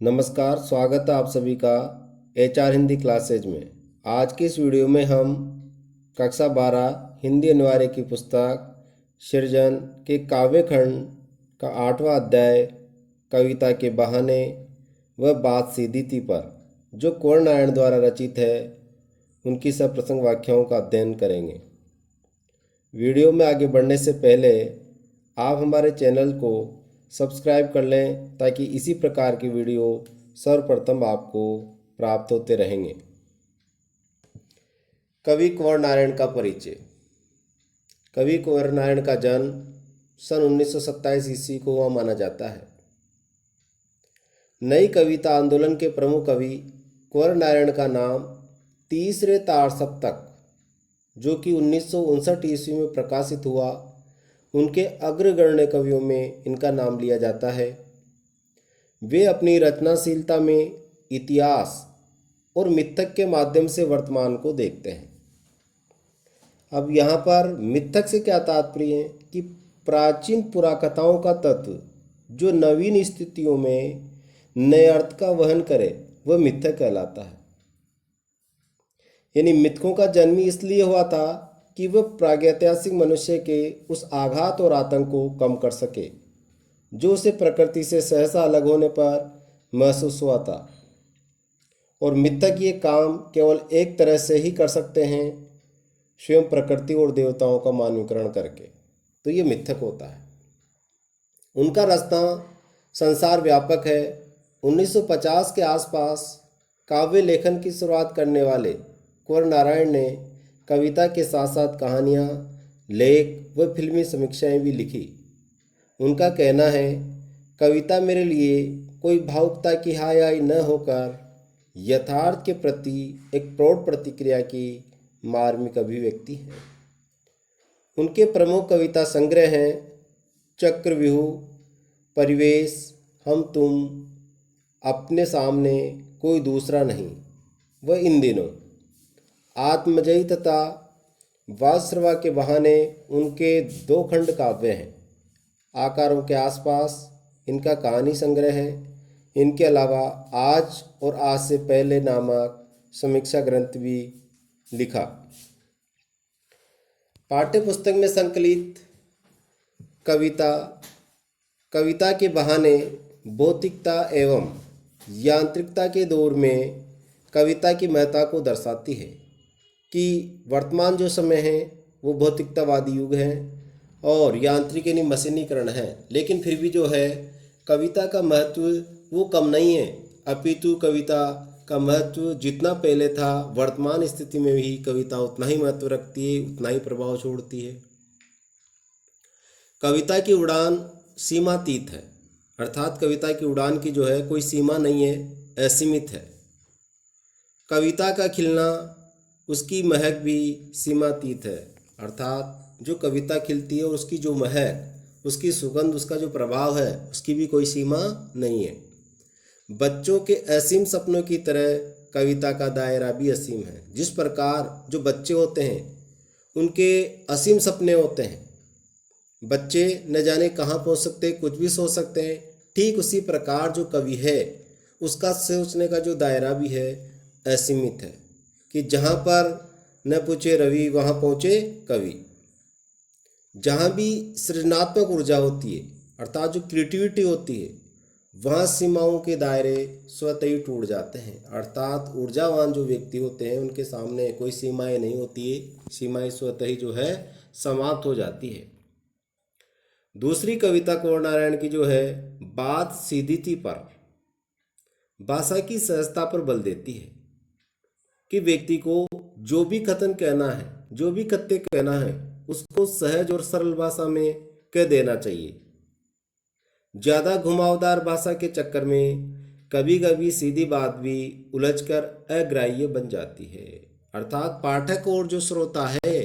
नमस्कार, स्वागत है आप सभी का HR हिंदी क्लासेज में। आज की इस वीडियो में हम कक्षा 12 हिंदी अनिवार्य की पुस्तक सृजन के काव्य खंड का 8वां अध्याय कविता के बहाने व बात सीधी थी पर जो कुंवर नारायण द्वारा रचित है उनकी सब प्रसंग व्याख्याओं का अध्ययन करेंगे। वीडियो में आगे बढ़ने से पहले आप हमारे चैनल को सब्सक्राइब कर लें ताकि इसी प्रकार की वीडियो सर्वप्रथम आपको प्राप्त होते रहेंगे। कवि कुंवर नारायण का परिचय। कवि कुंवर नारायण का जन्म सन 1927 ईस्वी को हुआ माना जाता है। नई कविता आंदोलन के प्रमुख कवि कुंवर नारायण का नाम तीसरे तार सप्तक जो कि 1959 ईस्वी में प्रकाशित हुआ, उनके अग्रगण्य कवियों में इनका नाम लिया जाता है। वे अपनी रचनाशीलता में इतिहास और मिथक के माध्यम से वर्तमान को देखते हैं। अब यहाँ पर मिथक से क्या तात्पर्य है कि प्राचीन पुराकथाओं का तत्व जो नवीन स्थितियों में नए अर्थ का वहन करे वह मिथक कहलाता है। यानी मिथकों का जन्म इसलिए हुआ था कि वह प्रागैतिहासिक मनुष्य के उस आघात और आतंक को कम कर सके जो उसे प्रकृति से सहसा अलग होने पर महसूस हुआ था। और मिथक ये काम केवल एक तरह से ही कर सकते हैं, स्वयं प्रकृति और देवताओं का मानवीकरण करके। तो ये मिथक होता है। उनका रास्ता संसार व्यापक है। 1950 के आसपास काव्य लेखन की शुरुआत करने वाले कुंवर नारायण ने कविता के साथ साथ कहानियाँ, लेख व फिल्मी समीक्षाएं भी लिखी। उनका कहना है, कविता मेरे लिए कोई भावुकता की हाय न होकर यथार्थ के प्रति एक प्रौढ़ प्रतिक्रिया की मार्मिक अभिव्यक्ति है। उनके प्रमुख कविता संग्रह हैं चक्रव्यूह, परिवेश, हम तुम, अपने सामने कोई दूसरा नहीं व इन दिनों। आत्मजयी तथा वात्सर्वा के बहाने उनके 2 खंड काव्य हैं। आकारों के आसपास इनका कहानी संग्रह है। इनके अलावा आज और आज से पहले नामक समीक्षा ग्रंथ भी लिखा। पाठ्य पुस्तक में संकलित कविता कविता के बहाने भौतिकता एवं यांत्रिकता के दौर में कविता की महत्ता को दर्शाती है कि वर्तमान जो समय है वो भौतिकतावादी युग है और यांत्रिक यानी मशीनीकरण है, लेकिन फिर भी जो है कविता का महत्व वो कम नहीं है, अपितु कविता का महत्व जितना पहले था वर्तमान स्थिति में भी कविता उतना ही महत्व रखती है, उतना ही प्रभाव छोड़ती है। कविता की उड़ान सीमातीत है, अर्थात कविता की उड़ान की जो है कोई सीमा नहीं है, असीमित है। कविता का खिलना, उसकी महक भी सीमातीत है, अर्थात जो कविता खिलती है और उसकी जो महक, उसकी सुगंध, उसका जो प्रभाव है, उसकी भी कोई सीमा नहीं है। बच्चों के असीम सपनों की तरह कविता का दायरा भी असीम है। जिस प्रकार जो बच्चे होते हैं उनके असीम सपने होते हैं, बच्चे न जाने कहाँ पहुँच सकते हैं, कुछ भी सोच सकते हैं, ठीक उसी प्रकार जो कवि है उसका सोचने का जो दायरा भी है असीमित है कि जहाँ पर न पूछे रवि वहाँ पहुँचे कवि। जहाँ भी सृजनात्मक ऊर्जा होती है, अर्थात जो क्रिएटिविटी होती है, वहाँ सीमाओं के दायरे स्वतः ही टूट जाते हैं। अर्थात ऊर्जावान जो व्यक्ति होते हैं उनके सामने कोई सीमाएं नहीं होती है, सीमाएं स्वतः ही जो है समाप्त हो जाती है। दूसरी कविता कुंवर नारायण की जो है बात सीधी पर भाषा की सहजता पर बल देती है कि व्यक्ति को जो भी कथन कहना है, जो भी कथ्य कहना है, उसको सहज और सरल भाषा में कह देना चाहिए। ज़्यादा घुमावदार भाषा के चक्कर में कभी कभी सीधी बात भी उलझकर अग्राह्य बन जाती है, अर्थात पाठक और जो श्रोता है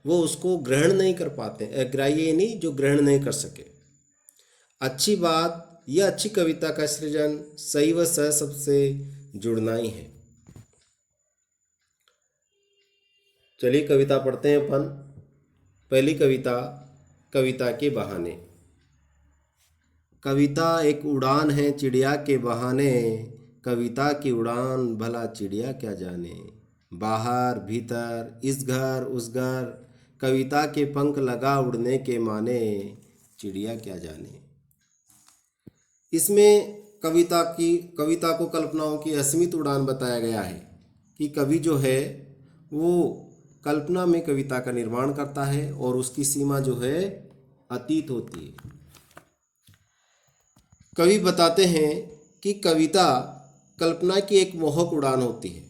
वो उसको ग्रहण नहीं कर पाते। अग्राह्य नहीं, जो ग्रहण नहीं कर सके। अच्छी बात या अच्छी कविता का सृजन सही व सह सबसे जुड़ना ही है। चलिए कविता पढ़ते हैं अपन। पहली कविता, कविता के बहाने। कविता एक उड़ान है चिड़िया के बहाने, कविता की उड़ान भला चिड़िया क्या जाने। बाहर भीतर इस घर उस घर, कविता के पंख लगा उड़ने के माने, चिड़िया क्या जाने। इसमें कविता को कल्पनाओं की असीमित उड़ान बताया गया है कि कवि जो है वो कल्पना में कविता का निर्माण करता है और उसकी सीमा जो है अतीत होती है। कवि बताते हैं कि कविता कल्पना की एक मोहक उड़ान होती है।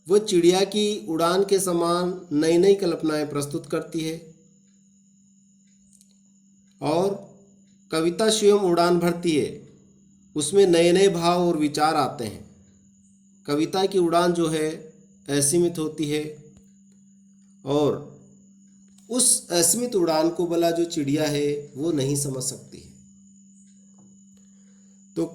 वो चिड़िया की उड़ान के समान नई नई कल्पनाएं प्रस्तुत करती है और कविता स्वयं उड़ान भरती है, उसमें नए नए भाव और विचार आते हैं। कविता की उड़ान जो है असीमित होती है और उस असीमित उड़ान को भला जो चिड़िया है वो नहीं समझ सकती है। तो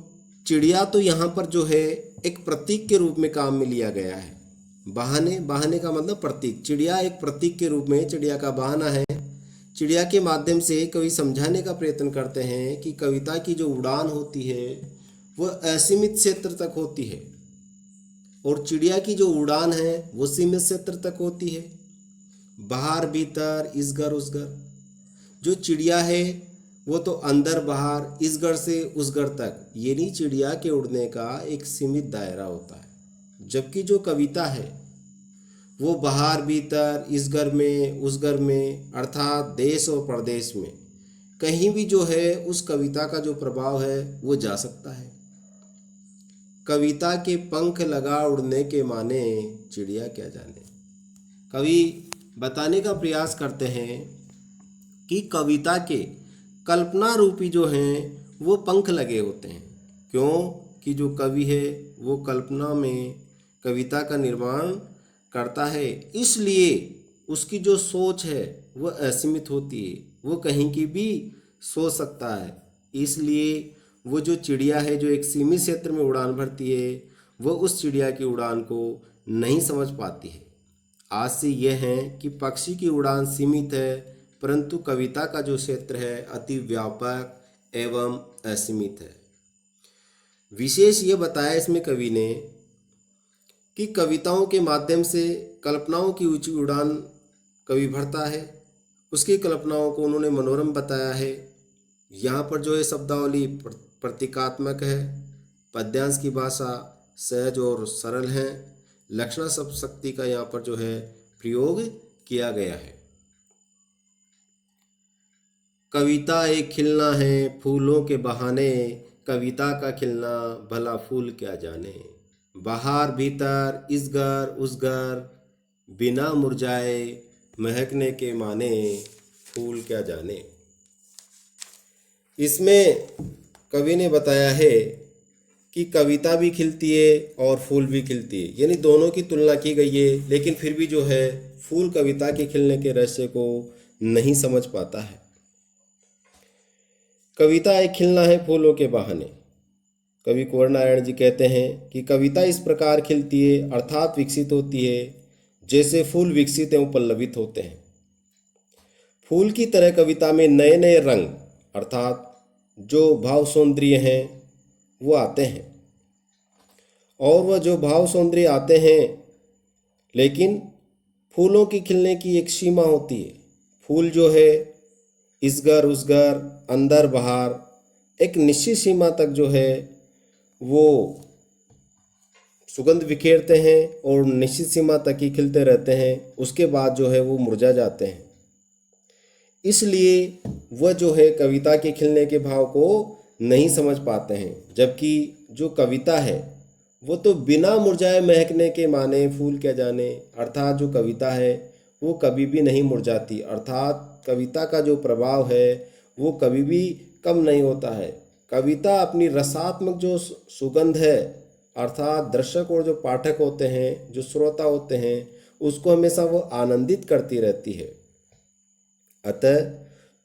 चिड़िया तो यहाँ पर जो है एक प्रतीक के रूप में काम में लिया गया है। बहाने का मतलब प्रतीक। चिड़िया एक प्रतीक के रूप में चिड़िया का बहाना है। चिड़िया के माध्यम से कवि समझाने का प्रयत्न करते हैं कि कविता की जो उड़ान होती है वह असीमित क्षेत्र तक होती है और चिड़िया की जो उड़ान है वो सीमित क्षेत्र तक होती है। बाहर भीतर इस घर उस घर, जो चिड़िया है वो तो अंदर बाहर इस घर से उस घर तक, ये नहीं चिड़िया के उड़ने का एक सीमित दायरा होता है। जबकि जो कविता है वो बाहर भीतर इस घर में उस घर में अर्थात देश और प्रदेश में कहीं भी जो है उस कविता का जो प्रभाव है वो जा सकता है। कविता के पंख लगा उड़ने के माने, चिड़िया क्या जाने। कवि बताने का प्रयास करते हैं कि कविता के कल्पना रूपी जो हैं वो पंख लगे होते हैं। क्यों कि जो कवि है वो कल्पना में कविता का निर्माण करता है, इसलिए उसकी जो सोच है वह असीमित होती है, वो कहीं की भी सोच सकता है। इसलिए वो जो चिड़िया है जो एक सीमित क्षेत्र में उड़ान भरती है वो उस चिड़िया की उड़ान को नहीं समझ पाती है। आज से यह है कि पक्षी की उड़ान सीमित है परंतु कविता का जो क्षेत्र है अति व्यापक एवं असीमित है। विशेष ये बताया इसमें कवि ने कि कविताओं के माध्यम से कल्पनाओं की ऊंची उड़ान कवि भरता है। उसकी कल्पनाओं को उन्होंने मनोरम बताया है। यहाँ पर जो है शब्दावली प्रतीकात्मक है, पद्यांश की भाषा सहज और सरल है, लक्षण शब्द शक्ति का यहाँ पर जो है प्रयोग किया गया है। कविता एक खिलना है फूलों के बहाने, कविता का खिलना भला फूल क्या जाने। बाहर भीतर इस घर उस घर, बिना मुरझाए महकने के माने, फूल क्या जाने। इसमें कवि ने बताया है कि कविता भी खिलती है और फूल भी खिलती है, यानी दोनों की तुलना की गई है, लेकिन फिर भी जो है फूल कविता के खिलने के रहस्य को नहीं समझ पाता है। कविता एक खिलना है फूलों के बहाने। कवि कुंवर नारायण जी कहते हैं कि कविता इस प्रकार खिलती है अर्थात विकसित होती है जैसे फूल विकसित एवं पल्लवित होते हैं। फूल की तरह कविता में नए नए रंग अर्थात जो भाव सौंदर्य हैं वो आते हैं और वह जो भाव सौंदर्य आते हैं, लेकिन फूलों की खिलने की एक सीमा होती है। फूल जो है इस घर उस घर अंदर बाहर एक निश्चित सीमा तक जो है वो सुगंध बिखेरते हैं और निश्चित सीमा तक ही खिलते रहते हैं, उसके बाद जो है वो मुरझा जाते हैं। इसलिए वह जो है कविता के खिलने के भाव को नहीं समझ पाते हैं। जबकि जो कविता है वो तो बिना मुरझाए महकने के माने फूल क्या जाने, अर्थात जो कविता है वो कभी भी नहीं मुरझाती, अर्थात कविता का जो प्रभाव है वो कभी भी कम नहीं होता है। कविता अपनी रसात्मक जो सुगंध है अर्थात दर्शक और जो पाठक होते हैं, जो श्रोता होते हैं, उसको हमेशा वो आनंदित करती रहती है। अतः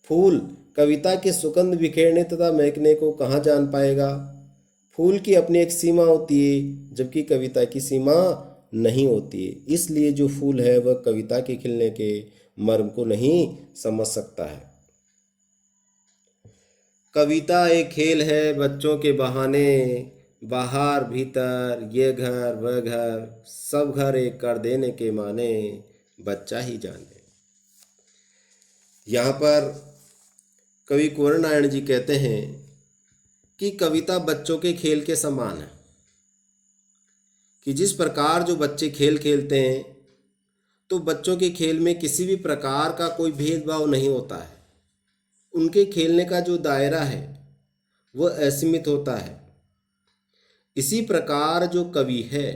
फूल कविता के सुगंध बिखेरने तथा महकने को कहाँ जान पाएगा। फूल की अपनी एक सीमा होती है जबकि कविता की सीमा नहीं होती है। इसलिए जो फूल है वह कविता के खिलने के मर्म को नहीं समझ सकता है। कविता एक खेल है बच्चों के बहाने, बाहर भीतर ये घर वह घर, सब घर एक कर देने के माने, बच्चा ही जाने। यहाँ पर कवि कुंवर नारायण जी कहते हैं कि कविता बच्चों के खेल के समान है, कि जिस प्रकार जो बच्चे खेल खेलते हैं तो बच्चों के खेल में किसी भी प्रकार का कोई भेदभाव नहीं होता है। उनके खेलने का जो दायरा है वह असीमित होता है। इसी प्रकार जो कवि है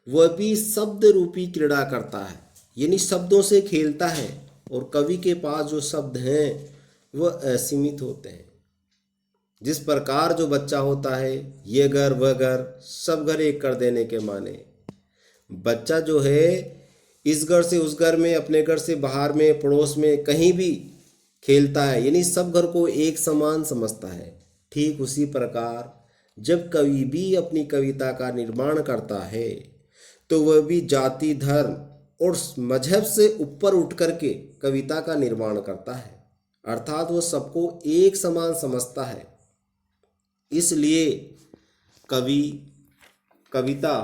वह भी शब्द रूपी क्रीड़ा करता है, यानी शब्दों से खेलता है, और कवि के पास जो शब्द हैं वह असीमित होते हैं। जिस प्रकार जो बच्चा होता है, ये घर वह घर, सब घर एक कर देने के माने, बच्चा जो है इस घर से उस घर में, अपने घर से बाहर में, पड़ोस में कहीं भी खेलता है, यानी सब घर को एक समान समझता है। ठीक उसी प्रकार जब कवि भी अपनी कविता का निर्माण करता है तो वह भी जाति, धर्म और मजहब से ऊपर उठ करके कविता का निर्माण करता है, अर्थात वह सबको एक समान समझता है। इसलिए कवि, कविता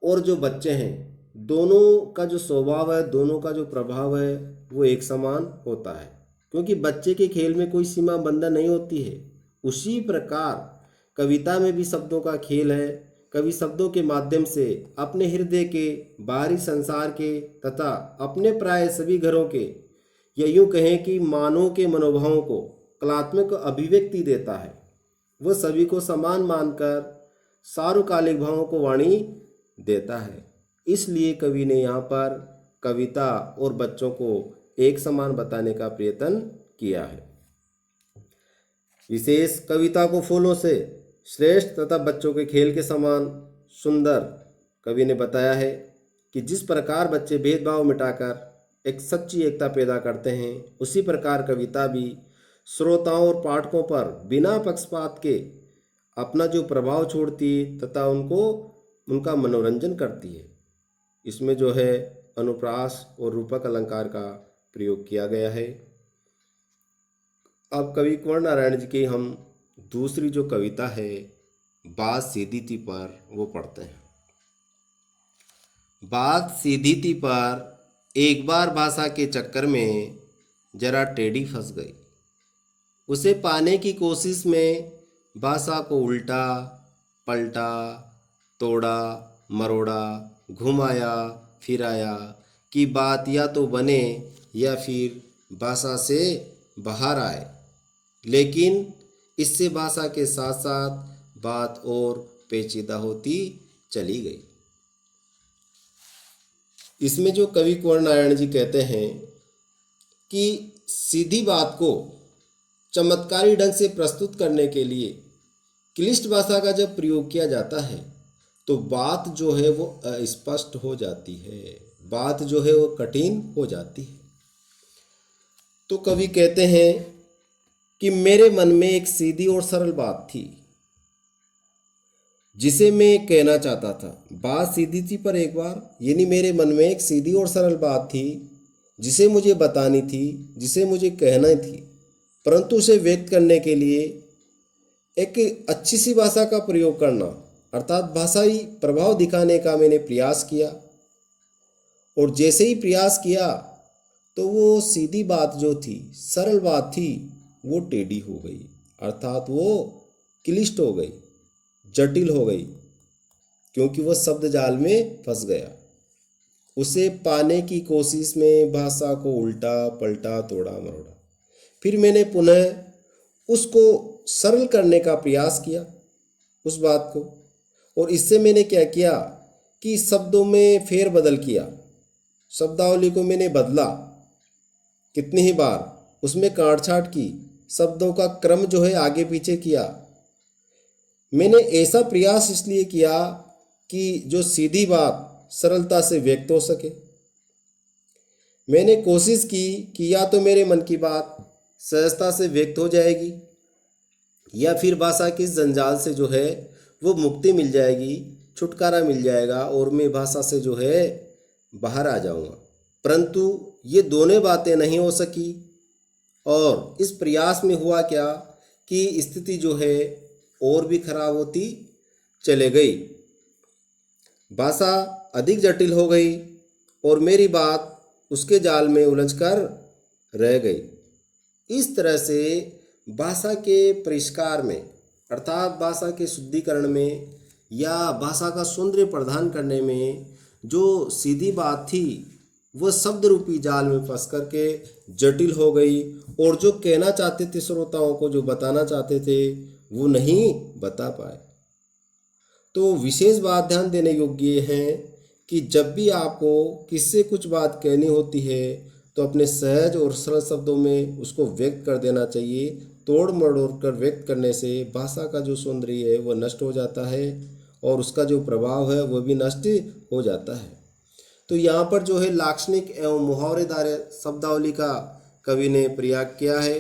और जो बच्चे हैं, दोनों का जो स्वभाव है, दोनों का जो प्रभाव है वो एक समान होता है, क्योंकि बच्चे के खेल में कोई सीमा बंधन नहीं होती है। उसी प्रकार कविता में भी शब्दों का खेल है। कवि शब्दों के माध्यम से अपने हृदय के, बाहरी संसार के तथा अपने प्राय सभी घरों के, या यूँ कहें कि मानव के मनोभावों को कलात्मक अभिव्यक्ति देता है। वह सभी को समान मानकर सार्वकालिक भावों को वाणी देता है। इसलिए कवि ने यहाँ पर कविता और बच्चों को एक समान बताने का प्रयत्न किया है। विशेष कविता को फूलों से श्रेष्ठ तथा बच्चों के खेल के समान सुंदर कवि ने बताया है कि जिस प्रकार बच्चे भेदभाव मिटाकर एक सच्ची एकता पैदा करते हैं, उसी प्रकार कविता भी श्रोताओं और पाठकों पर बिना पक्षपात के अपना जो प्रभाव छोड़ती है तथा उनका मनोरंजन करती है। इसमें जो है अनुप्रास और रूपक अलंकार का प्रयोग किया गया है। अब कवि कुंवर नारायण जी की हम दूसरी जो कविता है बात सीधी थी पर, वो पढ़ते हैं। बात सीधी थी पर एक बार भाषा के चक्कर में जरा टेढ़ी फंस गई। उसे पाने की कोशिश में भाषा को उल्टा पलटा, तोड़ा मरोड़ा, घुमाया फिराया कि बात या तो बने या फिर भाषा से बाहर आए। लेकिन इससे भाषा के साथ साथ बात और पेचीदा होती चली गई। इसमें जो कवि कुंवर नारायण जी कहते हैं कि सीधी बात को चमत्कारी ढंग से प्रस्तुत करने के लिए क्लिष्ट भाषा का जब प्रयोग किया जाता है तो बात जो है वो अस्पष्ट हो जाती है, बात जो है वो कठिन हो जाती है। तो कवि कहते हैं कि मेरे मन में एक सीधी और सरल बात थी जिसे मैं कहना चाहता था। बात सीधी थी पर एक बार, यानी मेरे मन में एक सीधी और सरल बात थी जिसे मुझे बतानी थी, जिसे मुझे कहना थी, परंतु उसे व्यक्त करने के लिए एक अच्छी सी भाषा का प्रयोग करना, अर्थात भाषाई प्रभाव दिखाने का मैंने प्रयास किया। और जैसे ही प्रयास किया तो वो सीधी बात जो थी, सरल बात थी, वो टेढ़ी हो गई, अर्थात वो क्लिष्ट हो गई, जटिल हो गई, क्योंकि वह शब्द जाल में फंस गया। उसे पाने की कोशिश में भाषा को उल्टा पलटा, तोड़ा मरोड़ा। फिर मैंने पुनः उसको सरल करने का प्रयास किया उस बात को, और इससे मैंने क्या किया कि शब्दों में फेर बदल किया, शब्दावली को मैंने बदला कितनी ही बार, उसमें काट-छाँट की, शब्दों का क्रम जो है आगे पीछे किया। मैंने ऐसा प्रयास इसलिए किया कि जो सीधी बात सरलता से व्यक्त हो सके। मैंने कोशिश की कि या तो मेरे मन की बात सहजता से व्यक्त हो जाएगी या फिर भाषा के जंजाल से जो है वो मुक्ति मिल जाएगी, छुटकारा मिल जाएगा और मैं भाषा से जो है बाहर आ जाऊंगा। परंतु ये दोनों बातें नहीं हो सकी। और इस प्रयास में हुआ क्या कि स्थिति जो है और भी खराब होती चले गई। भाषा अधिक जटिल हो गई और मेरी बात उसके जाल में उलझकर रह गई। इस तरह से भाषा के परिष्कार में अर्थात भाषा के शुद्धिकरण में या भाषा का सौंदर्य प्रदान करने में जो सीधी बात थी वह शब्द रूपी जाल में फंस करके जटिल हो गई और जो कहना चाहते थे श्रोताओं को, जो बताना चाहते थे, वो नहीं बता पाए। तो विशेष बात ध्यान देने योग्य है कि जब भी आपको किससे कुछ बात कहनी होती है तो अपने सहज और सरल शब्दों में उसको व्यक्त कर देना चाहिए। तोड़ मरोड़ कर व्यक्त करने से भाषा का जो सौंदर्य है वह नष्ट हो जाता है और उसका जो प्रभाव है वह भी नष्ट हो जाता है। तो यहाँ पर जो है लाक्षणिक एवं मुहावरेदार शब्दावली का कवि ने प्रयोग किया है,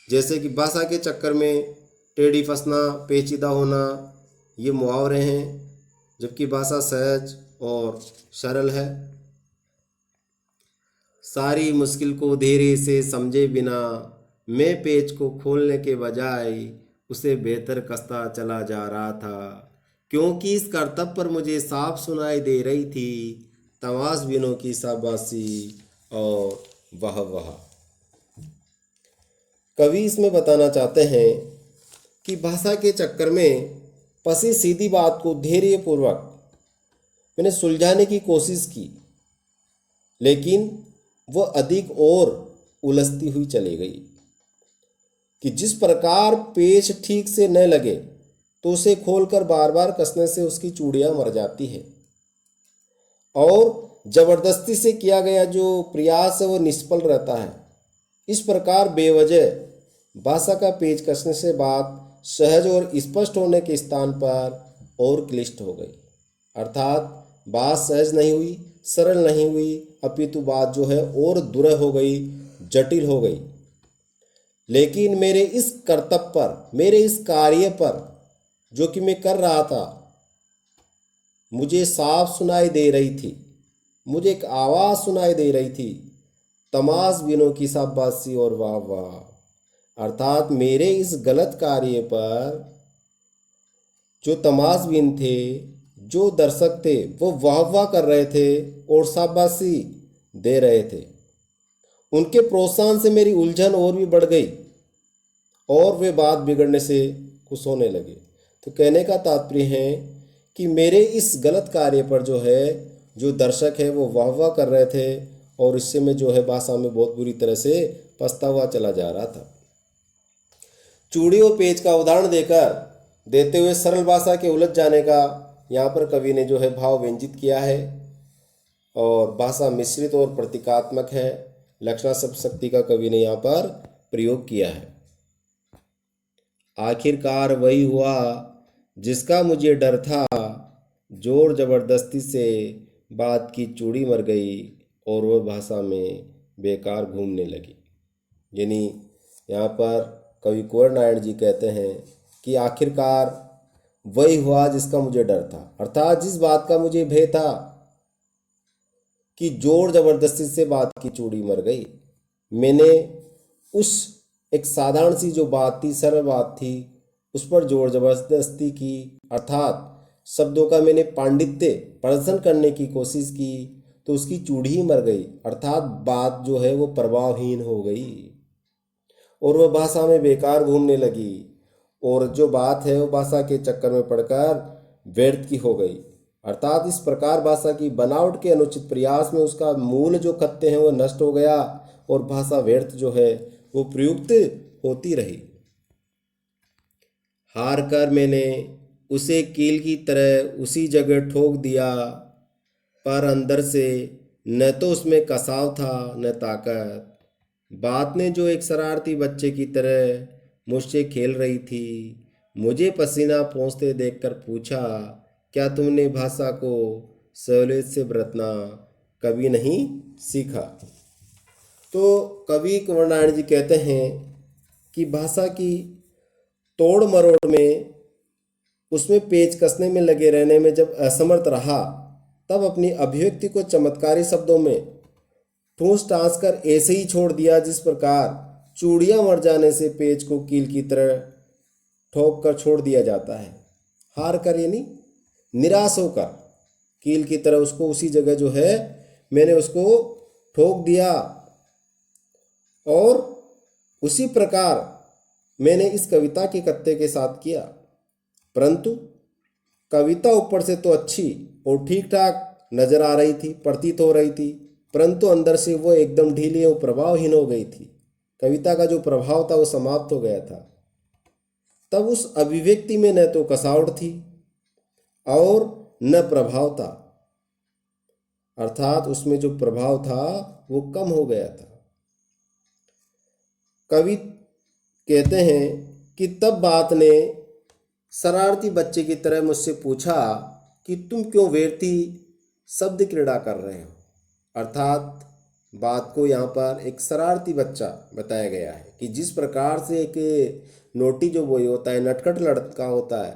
जैसे कि भाषा के चक्कर में टेढ़ी फंसना, पेचीदा होना, ये मुहावरे हैं, जबकि भाषा सहज और सरल है। सारी मुश्किल को धैर्य से समझे बिना मैं पेच को खोलने के बजाय उसे बेहतर कसता चला जा रहा था, क्योंकि इस करतब पर मुझे साफ सुनाई दे रही थी तमाशबीनों की शाबाशी और वाह वाह। कवि इसमें बताना चाहते हैं कि भाषा के चक्कर में फंसी सीधी बात को धैर्यपूर्वक मैंने सुलझाने की कोशिश की, लेकिन वह अधिक और उलझती हुई चली गई कि जिस प्रकार पेच ठीक से न लगे तो उसे खोलकर बार बार कसने से उसकी चूड़ियां मर जाती है और जबरदस्ती से किया गया जो प्रयास है वो निष्फल रहता है। इस प्रकार बेवजह भाषा का पेच कसने से बात सहज और स्पष्ट होने के स्थान पर और क्लिष्ट हो गई, अर्थात बात सहज नहीं हुई, सरल नहीं हुई, अपितु बात जो है और दुरह हो गई, जटिल हो गई। लेकिन मेरे इस कर्तव्य पर, मेरे इस कार्य पर जो कि मैं कर रहा था, मुझे साफ सुनाई दे रही थी, मुझे एक आवाज़ सुनाई दे रही थी, तमाशबीनों की शाबाशी और वाह वाह। अर्थात मेरे इस गलत कार्य पर जो तमाशबीन थे, जो दर्शक थे, वो वाह वाह कर रहे थे और शाबाशी दे रहे थे। उनके प्रोत्साहन से मेरी उलझन और भी बढ़ गई और वे बात बिगड़ने से खुश होने लगे। तो कहने का तात्पर्य है कि मेरे इस गलत कार्य पर जो है, जो दर्शक है वो वाह वाह कर रहे थे और इससे मैं जो है भाषा में बहुत बुरी तरह से पछता हुआ चला जा रहा था। चूड़ी और पेच का उदाहरण देते हुए सरल भाषा के उलझ जाने का यहाँ पर कवि ने जो है भाव व्यंजित किया है और भाषा मिश्रित और प्रतीकात्मक है। लक्षणा शब्द शक्ति का कवि ने यहाँ पर प्रयोग किया है। आखिरकार वही हुआ जिसका मुझे डर था, जोर जबरदस्ती से बात की चूड़ी मर गई और वह भाषा में बेकार घूमने लगी। यानी यहाँ पर कवि कुंवर नारायण जी कहते हैं कि आखिरकार वही हुआ जिसका मुझे डर था, अर्थात जिस बात का मुझे भय था कि जोर जबरदस्ती से बात की चूड़ी मर गई, मैंने उस एक साधारण सी जो बात थी, सरल बात थी, उस पर जोर जबरदस्ती की, अर्थात शब्दों का मैंने पांडित्य प्रदर्शन करने की कोशिश की तो उसकी चूड़ी ही मर गई, अर्थात बात जो है वो प्रभावहीन हो गई और वह भाषा में बेकार घूमने लगी और जो बात है वो भाषा के चक्कर में पड़कर व्यर्थ की हो गई। अर्थात इस प्रकार भाषा की बनावट के अनुचित प्रयास में उसका मूल जो खत्ते हैं वो नष्ट हो गया और भाषा व्यर्थ जो है वो प्रयुक्त होती रही। हार कर मैंने उसे कील की तरह उसी जगह ठोक दिया, पर अंदर से न तो उसमें कसाव था न ताकत। बात ने जो एक शरारती बच्चे की तरह मुझसे खेल रही थी, मुझे पसीना पोंछते देखकर पूछा, क्या तुमने भाषा को सहूलियत से बरतना कभी नहीं सीखा? तो कवि कुंवर नारायण जी कहते हैं कि भाषा की तोड़ मरोड़ में, उसमें पेच कसने में लगे रहने में जब असमर्थ रहा, तब अपनी अभिव्यक्ति को चमत्कारी शब्दों में ठूंस टांस कर ऐसे ही छोड़ दिया जिस प्रकार चूड़ियाँ मर जाने से पेच को कील की तरह ठोक कर छोड़ दिया जाता है। हार कर यानी निराश होकर कील की तरह उसको उसी जगह जो है मैंने उसको ठोक दिया। और उसी प्रकार मैंने इस कविता के कत्ते के साथ किया, परंतु कविता ऊपर से तो अच्छी और ठीक ठाक नजर आ रही थी, प्रतीत हो रही थी, परंतु अंदर से वो एकदम ढीली और प्रभावहीन हो गई थी। कविता का जो प्रभाव था वो समाप्त हो गया था। तब उस अभिव्यक्ति में न तो कसावट थी और न प्रभाव था, अर्थात उसमें जो प्रभाव था वो कम हो गया था। कवि कहते हैं कि तब बात ने शरारती बच्चे की तरह मुझसे पूछा कि तुम क्यों व्यर्थी शब्द क्रीड़ा कर रहे हो। अर्थात बात को यहाँ पर एक शरारती बच्चा बताया गया है कि जिस प्रकार से एक नोटी जो बोई होता है, नटखट लड़का होता है,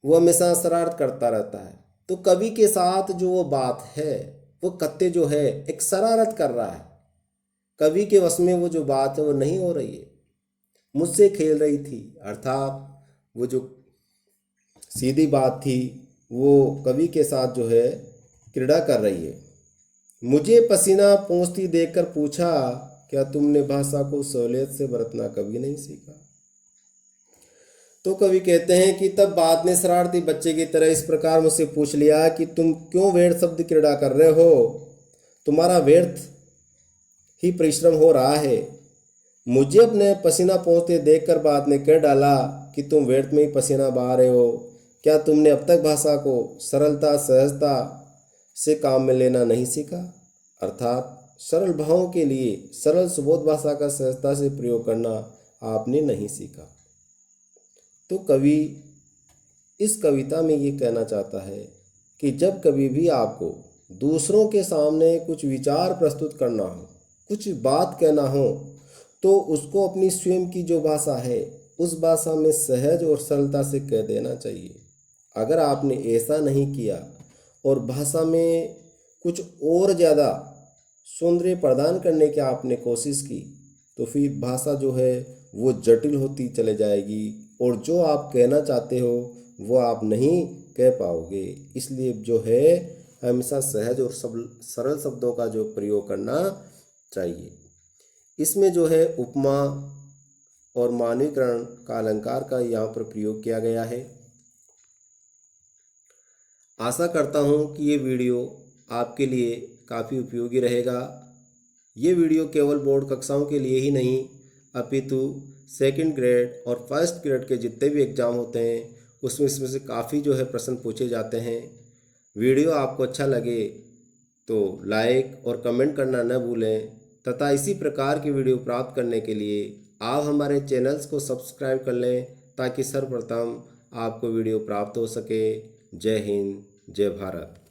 वो हमेशा शरारत करता रहता है। तो कवि के साथ जो वो बात है, वो कत्ते जो है एक शरारत कर रहा है। कवि के वश में वो जो बात है वो नहीं हो रही है, मुझसे खेल रही थी। अर्थात वो जो सीधी बात थी वो कवि के साथ जो है क्रीड़ा कर रही है। मुझे पसीना पोंछती देखकर पूछा, क्या तुमने भाषा को सहूलियत से बरतना कभी नहीं सीखा। तो कवि कहते हैं कि तब बात ने शरारती बच्चे की तरह इस प्रकार मुझसे पूछ लिया कि तुम क्यों व्यर्थ शब्द क्रीड़ा कर रहे हो, तुम्हारा व्यर्थ ही परिश्रम हो रहा है। मुझे अपने पसीना पोंछते देखकर बात ने कह डाला कि तुम व्यर्थ में ही पसीना बहा रहे हो। क्या तुमने अब तक भाषा को सरलता सहजता से काम में लेना नहीं सीखा। अर्थात सरल भावों के लिए सरल सुबोध भाषा का सहजता से प्रयोग करना आपने नहीं सीखा। तो कवि इस कविता में ये कहना चाहता है कि जब कभी भी आपको दूसरों के सामने कुछ विचार प्रस्तुत करना हो, कुछ बात कहना हो, तो उसको अपनी स्वयं की जो भाषा है उस भाषा में सहज और सरलता से कह देना चाहिए। अगर आपने ऐसा नहीं किया और भाषा में कुछ और ज़्यादा सौंदर्य प्रदान करने की आपने कोशिश की, तो फिर भाषा जो है वो जटिल होती चले जाएगी और जो आप कहना चाहते हो वो आप नहीं कह पाओगे। इसलिए जो है हमेशा सहज और सरल शब्दों का जो प्रयोग करना चाहिए। इसमें जो है उपमा और मानवीकरण का अलंकार का यहाँ पर प्रयोग किया गया है। आशा करता हूँ कि ये वीडियो आपके लिए काफ़ी उपयोगी रहेगा। ये वीडियो केवल बोर्ड कक्षाओं के लिए ही नहीं अपितु सेकंड ग्रेड और फर्स्ट ग्रेड के जितने भी एग्ज़ाम होते हैं उसमें इसमें से काफ़ी जो है प्रश्न पूछे जाते हैं। वीडियो आपको अच्छा लगे तो लाइक और कमेंट करना न भूलें तथा इसी प्रकार की वीडियो प्राप्त करने के लिए आप हमारे चैनल्स को सब्सक्राइब कर लें ताकि सर्वप्रथम आपको वीडियो प्राप्त हो सके। जय हिंद, जय भारत।